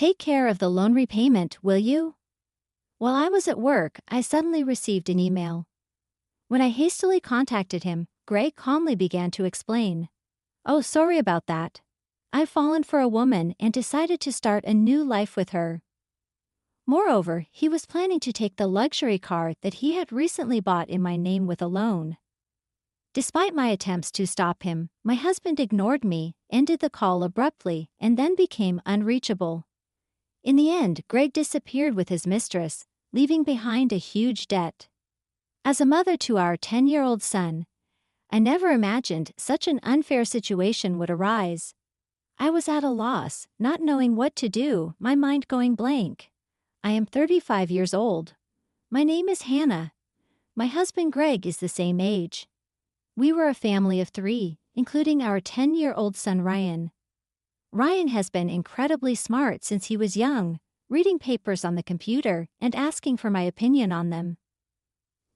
Take care of the loan repayment, will you? While I was at work, I suddenly received an email. When I hastily contacted him, Greg calmly began to explain. Oh, sorry about that. I've fallen for a woman and decided to start a new life with her. Moreover, he was planning to take the luxury car that he had recently bought in my name with a loan. Despite my attempts to stop him, my husband ignored me, ended the call abruptly, and then became unreachable. In the end, Greg disappeared with his mistress, leaving behind a huge debt. As a mother to our 10-year-old son, I never imagined such an unfair situation would arise. I was at a loss, not knowing what to do, my mind going blank. I am 35 years old. My name is Hannah. My husband Greg is the same age. We were a family of 3, including our 10-year-old son Ryan. Ryan has been incredibly smart since he was young, reading papers on the computer and asking for my opinion on them.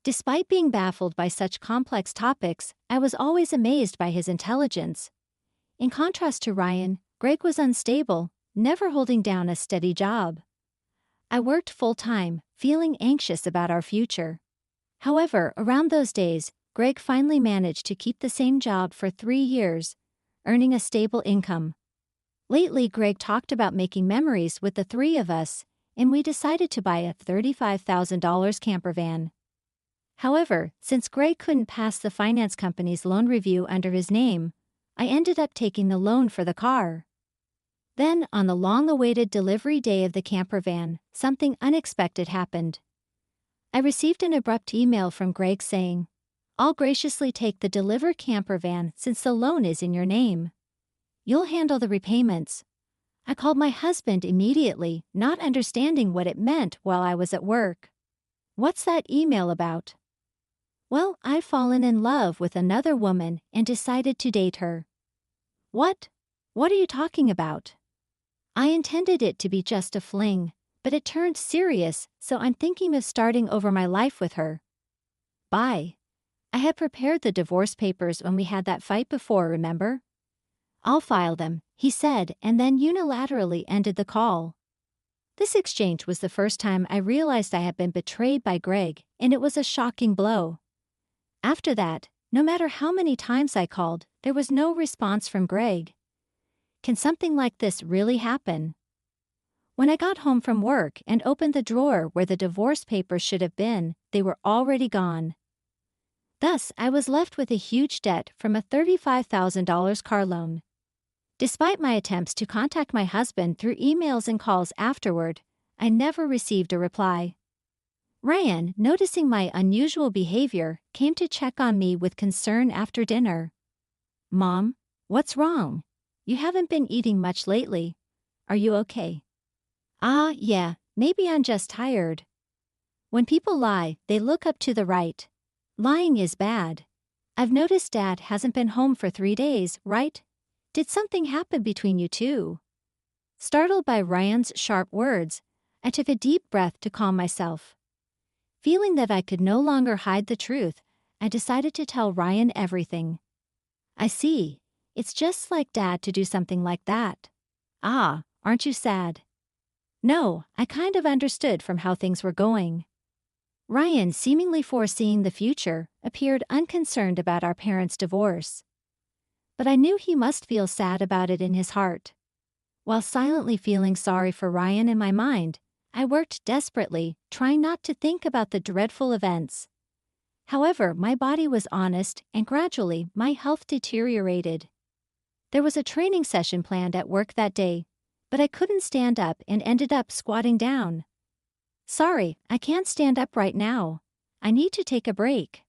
Despite being baffled by such complex topics, I was always amazed by his intelligence. In contrast to Ryan, Greg was unstable, never holding down a steady job. I worked full-time, feeling anxious about our future. However, around those days, Greg finally managed to keep the same job for 3 years, earning a stable income. Lately, Greg talked about making memories with the 3 of us, and we decided to buy a $35,000 camper van. However, since Greg couldn't pass the finance company's loan review under his name, I ended up taking the loan for the car. Then, on the long-awaited delivery day of the camper van, something unexpected happened. I received an abrupt email from Greg saying, "I'll graciously take the delivered camper van since the loan is in your name. You'll handle the repayments." I called my husband immediately, not understanding what it meant while I was at work. "What's that email about?" "Well, I've fallen in love with another woman and decided to date her." "What? What are you talking about?" "I intended it to be just a fling, but it turned serious, so I'm thinking of starting over my life with her." "Bye. I had prepared the divorce papers when we had that fight before, remember?" "I'll file them," he said, and then unilaterally ended the call. This exchange was the first time I realized I had been betrayed by Greg, and it was a shocking blow. After that, no matter how many times I called, there was no response from Greg. Can something like this really happen? When I got home from work and opened the drawer where the divorce papers should have been, they were already gone. Thus, I was left with a huge debt from a $35,000 car loan. Despite my attempts to contact my husband through emails and calls afterward, I never received a reply. Ryan, noticing my unusual behavior, came to check on me with concern after dinner. "Mom, what's wrong? You haven't been eating much lately. Are you okay?" "Ah, yeah, maybe I'm just tired." When people lie, they look up to the right. Lying is bad. I've noticed Dad hasn't been home for 3 days, right? Did something happen between you two? Startled by Ryan's sharp words, I took a deep breath to calm myself. Feeling that I could no longer hide the truth, I decided to tell Ryan everything. "I see. It's just like Dad to do something like that. Ah, aren't you sad?" "No, I kind of understood from how things were going." Ryan, seemingly foreseeing the future, appeared unconcerned about our parents' divorce. But I knew he must feel sad about it in his heart. While silently feeling sorry for Ryan in my mind, I worked desperately, trying not to think about the dreadful events. However, my body was honest, and gradually, my health deteriorated. There was a training session planned at work that day, but I couldn't stand up and ended up squatting down. "Sorry, I can't stand up right now. I need to take a break."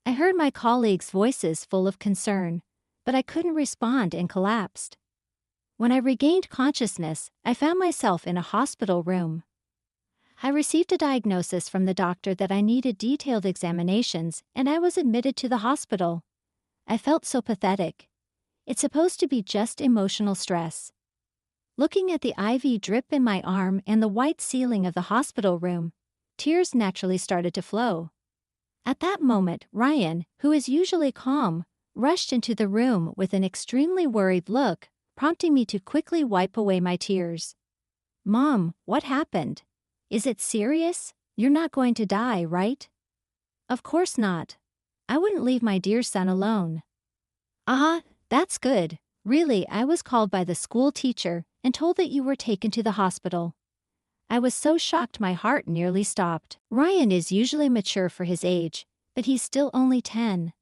I heard my colleagues' voices full of concern, but I couldn't respond and collapsed. When I regained consciousness, I found myself in a hospital room. I received a diagnosis from the doctor that I needed detailed examinations, and I was admitted to the hospital. I felt so pathetic. It's supposed to be just emotional stress. Looking at the IV drip in my arm and the white ceiling of the hospital room, tears naturally started to flow. At that moment, Ryan, who is usually calm, rushed into the room with an extremely worried look, prompting me to quickly wipe away my tears. Mom, what happened? Is it serious? You're not going to die, right? Of course not. I wouldn't leave my dear son alone. That's good. Really, I was called by the school teacher and told that you were taken to the hospital. I was so shocked my heart nearly stopped. Ryan is usually mature for his age, but he's still only 10.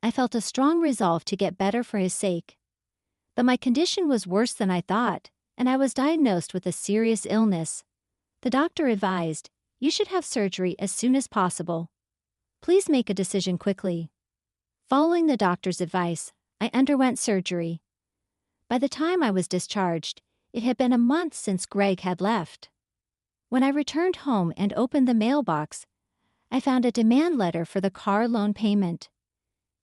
I felt a strong resolve to get better for his sake. But my condition was worse than I thought, and I was diagnosed with a serious illness. The doctor advised, you should have surgery as soon as possible. Please make a decision quickly. Following the doctor's advice, I underwent surgery. By the time I was discharged, it had been a month since Greg had left. When I returned home and opened the mailbox, I found a demand letter for the car loan payment.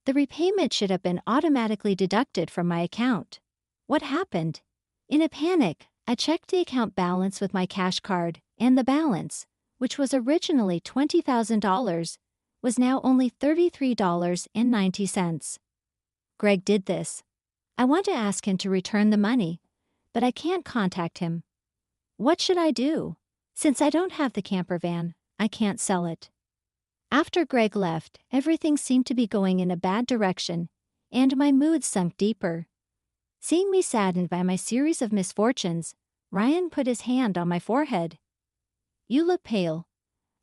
The repayment should have been automatically deducted from my account. What happened? In a panic, I checked the account balance with my cash card, and the balance, which was originally $20,000, was now only $33.90. Greg did this. I want to ask him to return the money, but I can't contact him. What should I do? Since I don't have the camper van, I can't sell it. After Greg left, everything seemed to be going in a bad direction, and my mood sunk deeper. Seeing me saddened by my series of misfortunes, Ryan put his hand on my forehead. You look pale.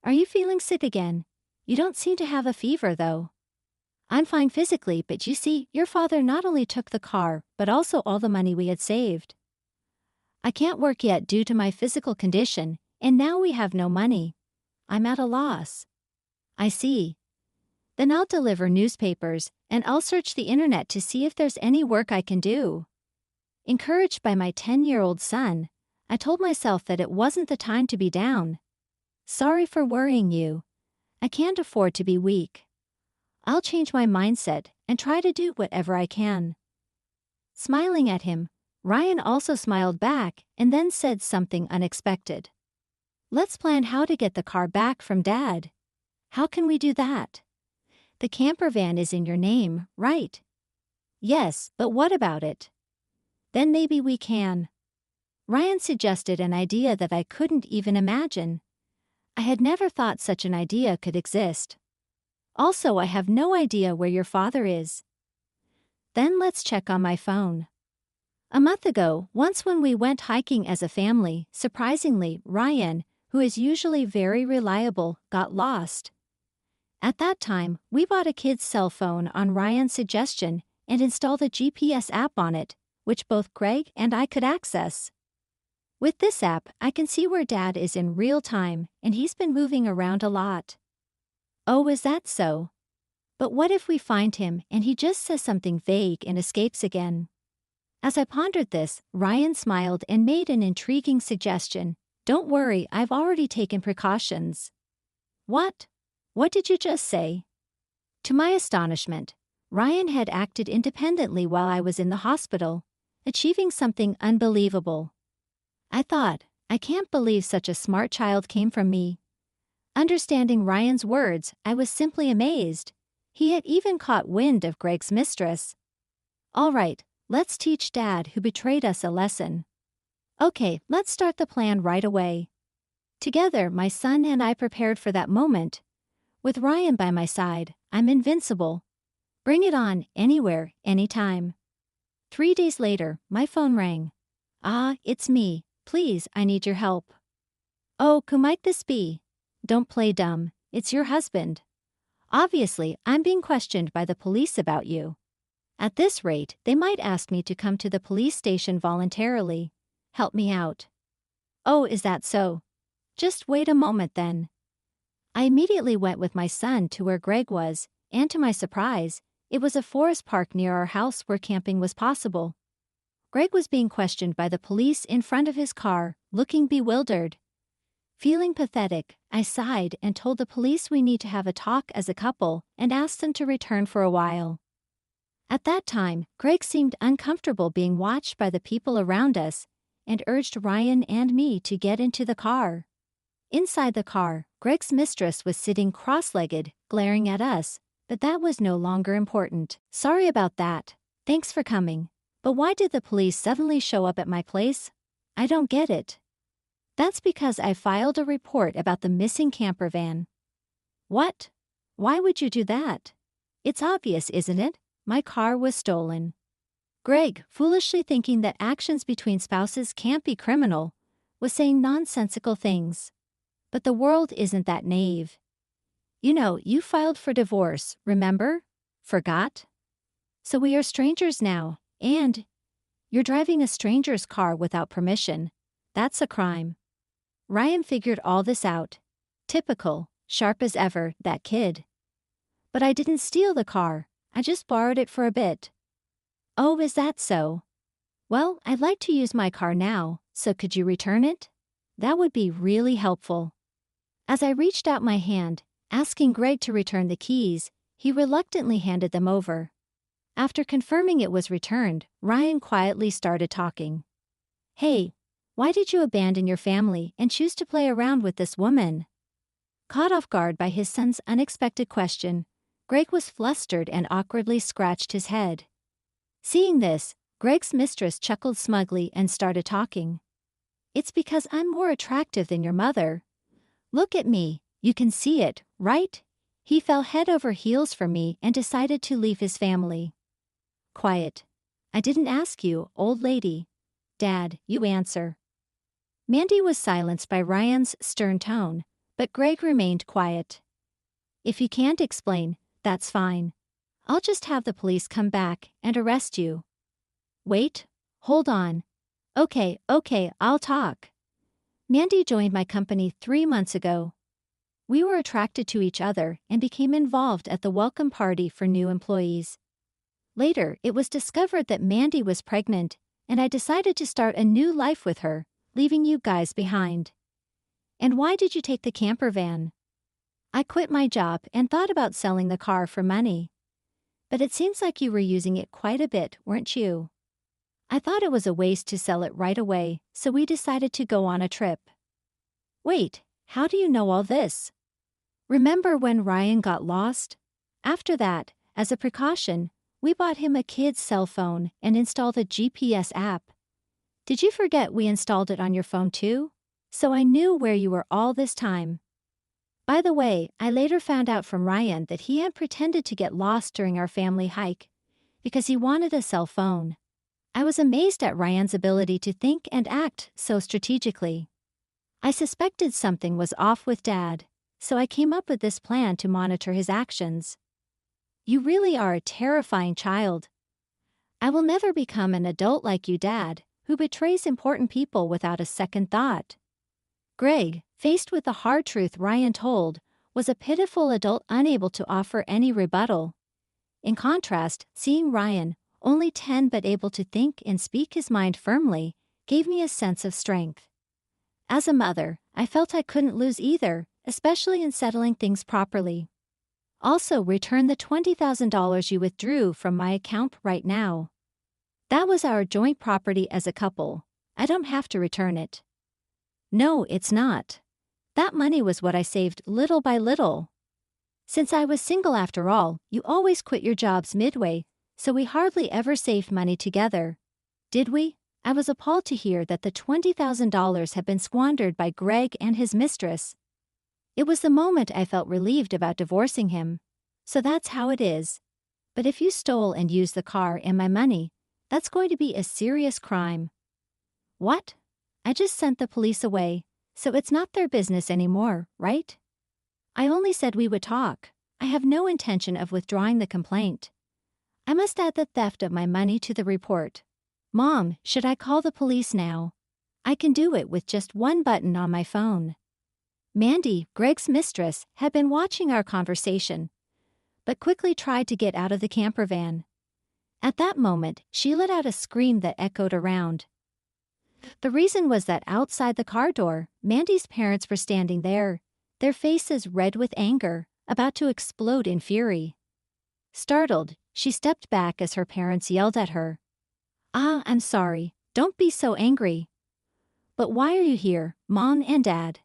Are you feeling sick again? You don't seem to have a fever, though. I'm fine physically, but you see, your father not only took the car, but also all the money we had saved. I can't work yet due to my physical condition, and now we have no money. I'm at a loss. I see. Then I'll deliver newspapers, and I'll search the internet to see if there's any work I can do. Encouraged by my 10-year-old son, I told myself that it wasn't the time to be down. Sorry for worrying you. I can't afford to be weak. I'll change my mindset and try to do whatever I can. Smiling at him, Ryan also smiled back and then said something unexpected. Let's plan how to get the car back from Dad. How can we do that? The camper van is in your name, right? Yes, but what about it? Then maybe we can. Ryan suggested an idea that I couldn't even imagine. I had never thought such an idea could exist. Also, I have no idea where your father is. Then let's check on my phone. A month ago, once when we went hiking as a family, surprisingly, Ryan, who is usually very reliable, got lost. At that time, we bought a kid's cell phone on Ryan's suggestion and installed a GPS app on it, which both Greg and I could access. With this app, I can see where Dad is in real time, and he's been moving around a lot. Oh, is that so? But what if we find him and he just says something vague and escapes again? As I pondered this, Ryan smiled and made an intriguing suggestion. Don't worry, I've already taken precautions. What? What did you just say? To my astonishment, Ryan had acted independently while I was in the hospital, achieving something unbelievable. I thought, I can't believe such a smart child came from me. Understanding Ryan's words, I was simply amazed. He had even caught wind of Greg's mistress. All right, let's teach Dad, who betrayed us, a lesson. Okay, let's start the plan right away. Together, my son and I prepared for that moment. With Ryan by my side, I'm invincible. Bring it on, anywhere, anytime. 3 days later, my phone rang. It's me. Please, I need your help. Oh, who might this be? Don't play dumb. It's your husband. Obviously, I'm being questioned by the police about you. At this rate, they might ask me to come to the police station voluntarily. Help me out. Oh, is that so? Just wait a moment then. I immediately went with my son to where Greg was, and to my surprise, it was a forest park near our house where camping was possible. Greg was being questioned by the police in front of his car, looking bewildered. Feeling pathetic, I sighed and told the police we need to have a talk as a couple and asked them to return for a while. At that time, Greg seemed uncomfortable being watched by the people around us and urged Ryan and me to get into the car. Inside the car, Greg's mistress was sitting cross-legged, glaring at us, but that was no longer important. Sorry about that. Thanks for coming. But why did the police suddenly show up at my place? I don't get it. That's because I filed a report about the missing camper van. What? Why would you do that? It's obvious, isn't it? My car was stolen. Greg, foolishly thinking that actions between spouses can't be criminal, was saying nonsensical things. But the world isn't that naive. You know, you filed for divorce, remember? Forgot? So we are strangers now, and you're driving a stranger's car without permission. That's a crime. Ryan figured all this out. Typical, sharp as ever, that kid. But I didn't steal the car, I just borrowed it for a bit. Oh, is that so? Well, I'd like to use my car now, so could you return it? That would be really helpful. As I reached out my hand, asking Greg to return the keys, he reluctantly handed them over. After confirming it was returned, Ryan quietly started talking. Hey, why did you abandon your family and choose to play around with this woman? Caught off guard by his son's unexpected question, Greg was flustered and awkwardly scratched his head. Seeing this, Greg's mistress chuckled smugly and started talking. It's because I'm more attractive than your mother. Look at me, you can see it, right? He fell head over heels for me and decided to leave his family. Quiet. I didn't ask you, old lady. Dad, you answer. Mandy was silenced by Ryan's stern tone, but Greg remained quiet. If you can't explain, that's fine. I'll just have the police come back and arrest you. Wait, hold on. Okay, I'll talk. Mandy joined my company 3 months ago. We were attracted to each other and became involved at the welcome party for new employees. Later, it was discovered that Mandy was pregnant, and I decided to start a new life with her, leaving you guys behind. And why did you take the camper van? I quit my job and thought about selling the car for money. But it seems like you were using it quite a bit, weren't you? I thought it was a waste to sell it right away, so we decided to go on a trip. Wait, how do you know all this? Remember when Ryan got lost? After that, as a precaution, we bought him a kid's cell phone and installed a GPS app. Did you forget we installed it on your phone too? So I knew where you were all this time. By the way, I later found out from Ryan that he had pretended to get lost during our family hike because he wanted a cell phone. I was amazed at Ryan's ability to think and act so strategically. I suspected something was off with Dad, so I came up with this plan to monitor his actions. You really are a terrifying child. I will never become an adult like you, Dad, who betrays important people without a second thought. Greg, faced with the hard truth Ryan told, was a pitiful adult unable to offer any rebuttal. In contrast, seeing Ryan, only 10 but able to think and speak his mind firmly, gave me a sense of strength. As a mother, I felt I couldn't lose either, especially in settling things properly. Also, return the $20,000 you withdrew from my account right now. That was our joint property as a couple. I don't have to return it. No, it's not. That money was what I saved little by little. Since I was single after all, you always quit your jobs midway, so we hardly ever saved money together. Did we? I was appalled to hear that the $20,000 had been squandered by Greg and his mistress. It was the moment I felt relieved about divorcing him. So that's how it is. But if you stole and used the car and my money, that's going to be a serious crime. What? I just sent the police away, so it's not their business anymore, right? I only said we would talk. I have no intention of withdrawing the complaint. I must add the theft of my money to the report. Mom, should I call the police now? I can do it with just one button on my phone. Mandy, Greg's mistress, had been watching our conversation, but quickly tried to get out of the camper van. At that moment, she let out a scream that echoed around. The reason was that outside the car door, Mandy's parents were standing there, their faces red with anger, about to explode in fury. Startled, she stepped back as her parents yelled at her. I'm sorry, don't be so angry. But why are you here, Mom and Dad?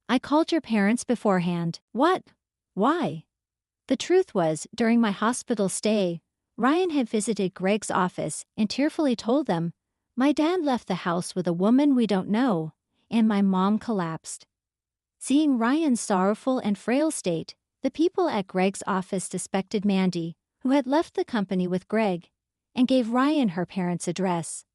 I called your parents beforehand. What? Why? The truth was, during my hospital stay, Ryan had visited Greg's office and tearfully told them, my dad left the house with a woman we don't know, and my mom collapsed. Seeing Ryan's sorrowful and frail state, the people at Greg's office suspected Mandy, who had left the company with Greg, and gave Ryan her parents' address.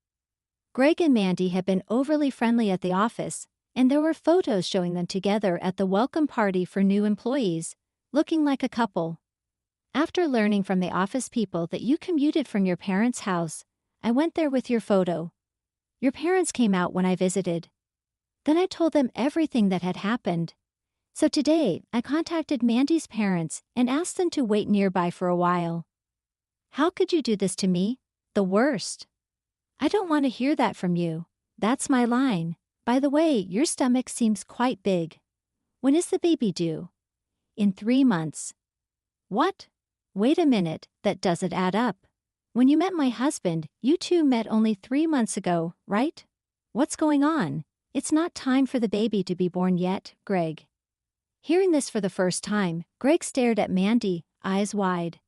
Greg and Mandy had been overly friendly at the office, and there were photos showing them together at the welcome party for new employees, looking like a couple. After learning from the office people that you commuted from your parents' house, I went there with your photo. Your parents came out when I visited. Then I told them everything that had happened. So today, I contacted Mandy's parents and asked them to wait nearby for a while. How could you do this to me? The worst. I don't want to hear that from you. That's my line. By the way, your stomach seems quite big. When is the baby due? In 3 months. What? Wait a minute, that doesn't add up. When you met my husband, you two met only 3 months ago, right? What's going on? It's not time for the baby to be born yet, Greg. Hearing this for the first time, Greg stared at Mandy, eyes wide.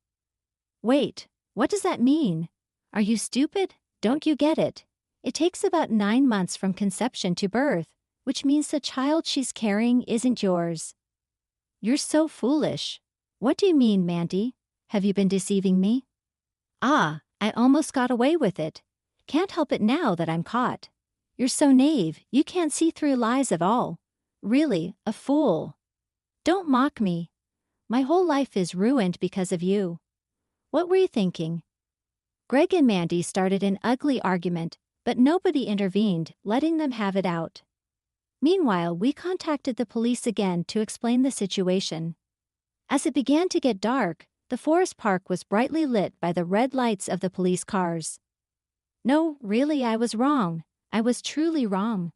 Wait, what does that mean? Are you stupid? Don't you get it? It takes about 9 months from conception to birth, which means the child she's carrying isn't yours. You're so foolish. What do you mean, Mandy? Have you been deceiving me? Ah, I almost got away with it. Can't help it now that I'm caught. You're so naive, you can't see through lies at all. Really, a fool. Don't mock me. My whole life is ruined because of you. What were you thinking? Greg and Mandy started an ugly argument, but nobody intervened, letting them have it out. Meanwhile, we contacted the police again to explain the situation. As it began to get dark, the forest park was brightly lit by the red lights of the police cars. No, really, I was wrong. I was truly wrong.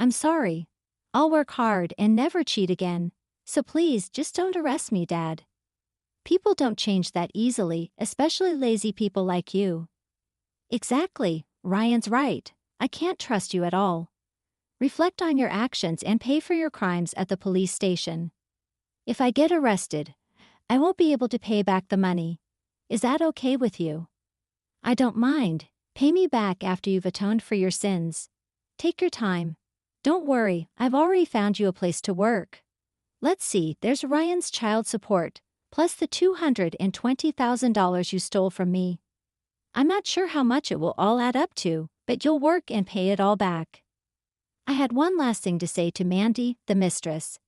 I'm sorry. I'll work hard and never cheat again, so please just don't arrest me, Dad. People don't change that easily, especially lazy people like you. Exactly, Ryan's right. I can't trust you at all. Reflect on your actions and pay for your crimes at the police station. If I get arrested, I won't be able to pay back the money. Is that okay with you? I don't mind. Pay me back after you've atoned for your sins. Take your time. Don't worry, I've already found you a place to work. Let's see, there's Ryan's child support, plus the $220,000 you stole from me. I'm not sure how much it will all add up to, but you'll work and pay it all back. I had one last thing to say to Mandy, the mistress.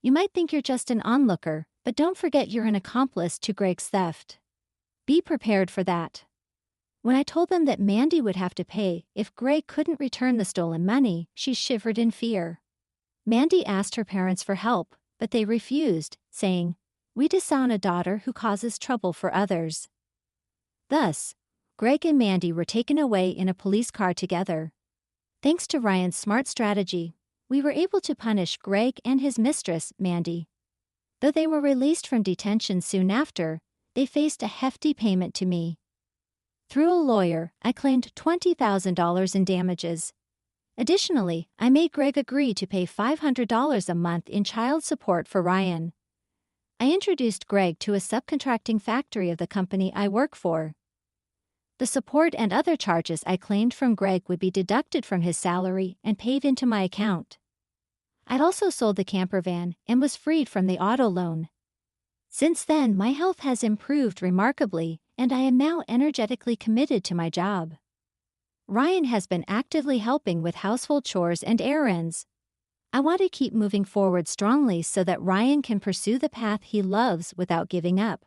You might think you're just an onlooker, but don't forget you're an accomplice to Greg's theft. Be prepared for that. When I told them that Mandy would have to pay if Greg couldn't return the stolen money, she shivered in fear. Mandy asked her parents for help, but they refused, saying, "We disown a daughter who causes trouble for others." Thus, Greg and Mandy were taken away in a police car together. Thanks to Ryan's smart strategy, we were able to punish Greg and his mistress, Mandy. Though they were released from detention soon after, they faced a hefty payment to me. Through a lawyer, I claimed $20,000 in damages. Additionally, I made Greg agree to pay $500 a month in child support for Ryan. I introduced Greg to a subcontracting factory of the company I work for. The support and other charges I claimed from Greg would be deducted from his salary and paid into my account. I'd also sold the camper van and was freed from the auto loan. Since then, my health has improved remarkably, and I am now energetically committed to my job. Ryan has been actively helping with household chores and errands. I want to keep moving forward strongly so that Ryan can pursue the path he loves without giving up.